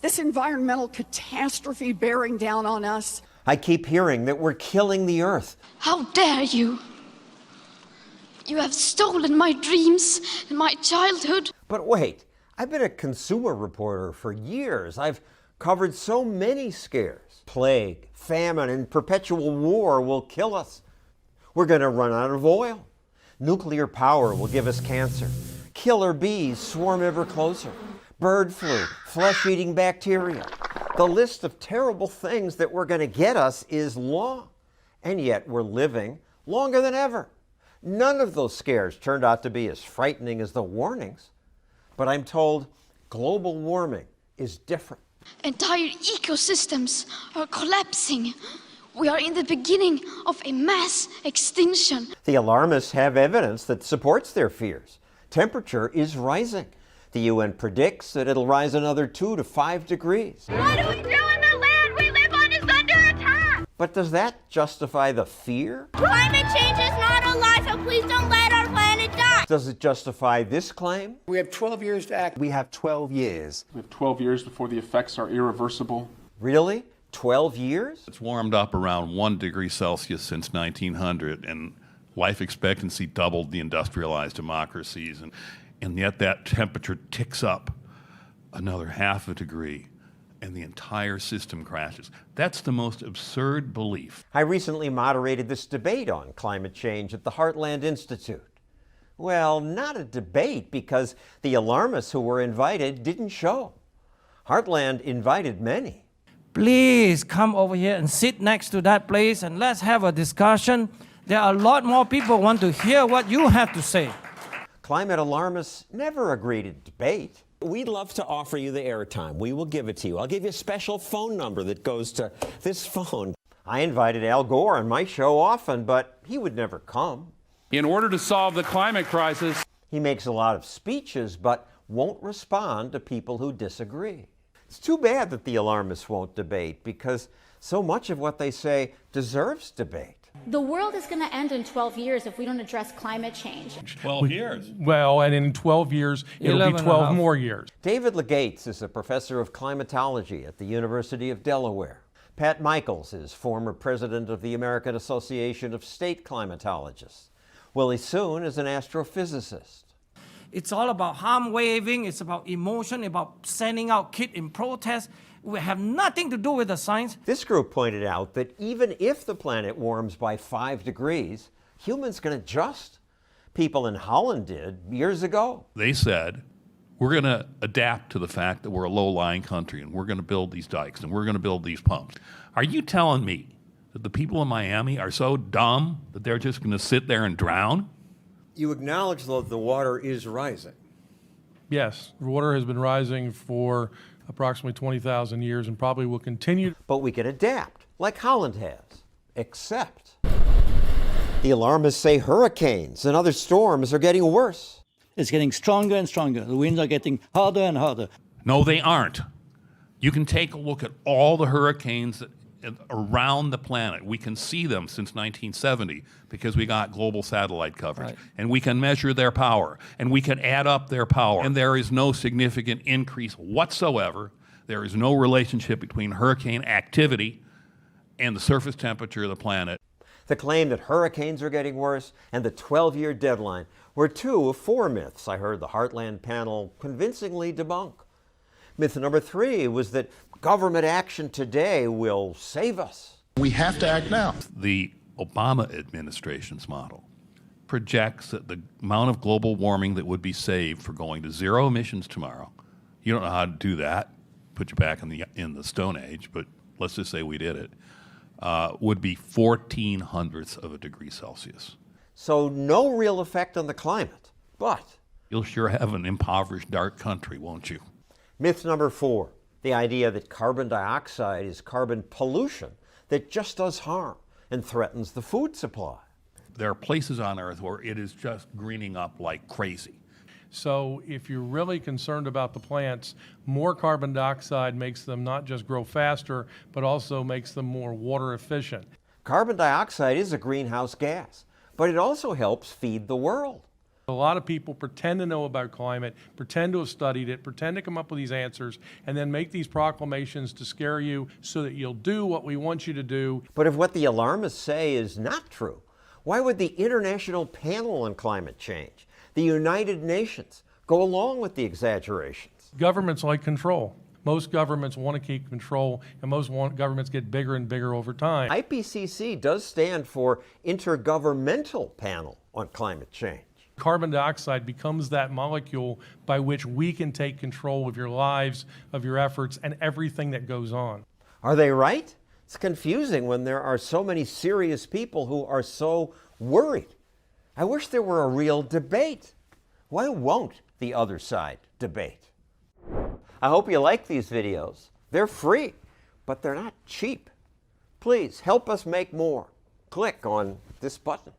This environmental catastrophe bearing down on us. I keep hearing that we're killing the earth. How dare you? You have stolen my dreams and my childhood. But wait, I've been a consumer reporter for years. I've covered so many scares. Plague, famine, and perpetual war will kill us. We're going to run out of oil. Nuclear power will give us cancer. Killer bees swarm ever closer. Bird flu, flesh-eating bacteria. The list of terrible things that were going to get us is long. And yet we're living longer than ever. None of those scares turned out to be as frightening as the warnings. But I'm told global warming is different. Entire ecosystems are collapsing. We are in the beginning of a mass extinction. The alarmists have evidence that supports their fears. Temperature is rising. The UN predicts that it'll rise another 2 to 5 degrees. What do we do when the land we live on is under attack? But does that justify the fear? Climate change is not a lie, so please don't let our planet die. Does it justify this claim? We have 12 years to act. We have 12 years. We have 12 years before the effects are irreversible. Really? 12 years? It's warmed up around 1 degree Celsius since 1900, and life expectancy doubled the industrialized democracies, and yet that temperature ticks up another half a degree, and the entire system crashes. That's the most absurd belief. I recently moderated this debate on climate change at the Heartland Institute. Well, not a debate, because the alarmists who were invited didn't show. Heartland invited many. Please come over here and sit next to that place and let's have a discussion. There are a lot more people who want to hear what you have to say. Climate alarmists never agree to debate. We'd love to offer you the airtime. We will give it to you. I'll give you a special phone number that goes to this phone. I invited Al Gore on my show often, but he would never come. In order to solve the climate crisis, He makes a lot of speeches, but won't respond to people who disagree. It's too bad that the alarmists won't debate, because so much of what they say deserves debate. The world is going to end in 12 years if we don't address climate change. 12 years. Well, and in 12 years, it'll be 12 more years. David Legates is a professor of climatology at the University of Delaware. Pat Michaels is former president of the American Association of State Climatologists. Willie Soon is an astrophysicist. It's all about arm waving, it's about emotion, about sending out kids in protest. We have nothing to do with the science. This group pointed out that even if the planet warms by 5 degrees, humans can adjust. People in Holland did years ago. They said, we're going to adapt to the fact that we're a low-lying country, and we're going to build these dikes, and we're going to build these pumps. Are you telling me that the people in Miami are so dumb that they're just going to sit there and drown? You acknowledge, though, the water is rising. Yes, the water has been rising for approximately 20,000 years and probably will continue. But we can adapt, like Holland has, except the alarmists say hurricanes and other storms are getting worse. It's getting stronger and stronger. The winds are getting harder and harder. No, they aren't. You can take a look at all the hurricanes around the planet. We can see them since 1970 because we got global satellite coverage. Right. And we can measure their power, and we can add up their power. And there is no significant increase whatsoever. There is no relationship between hurricane activity and the surface temperature of the planet. The claim that hurricanes are getting worse and the 12-year deadline were 2 of 4 myths I heard the Heartland panel convincingly debunk. Myth number 3 was that government action today will save us. We have to act now. The Obama administration's model projects that the amount of global warming that would be saved for going to zero emissions tomorrow, you don't know how to do that, put you back in the Stone Age, but let's just say we did it, would be 0.14 of a degree Celsius. So no real effect on the climate, but you'll sure have an impoverished, dark country, won't you? Myth number 4, the idea that carbon dioxide is carbon pollution that just does harm and threatens the food supply. There are places on Earth where it is just greening up like crazy. So if you're really concerned about the plants, more carbon dioxide makes them not just grow faster, but also makes them more water efficient. Carbon dioxide is a greenhouse gas, but it also helps feed the world. A lot of people pretend to know about climate, pretend to have studied it, pretend to come up with these answers, and then make these proclamations to scare you so that you'll do what we want you to do. But if what the alarmists say is not true, why would the International Panel on Climate Change, the United Nations, go along with the exaggerations? Governments like control. Most governments want to keep control, and most governments get bigger and bigger over time. IPCC does stand for Intergovernmental Panel on Climate Change. Carbon dioxide becomes that molecule by which we can take control of your lives, of your efforts, and everything that goes on. Are they right? It's confusing when there are so many serious people who are so worried. I wish there were a real debate. Why won't the other side debate? I hope you like these videos. They're free, but they're not cheap. Please help us make more. Click on this button.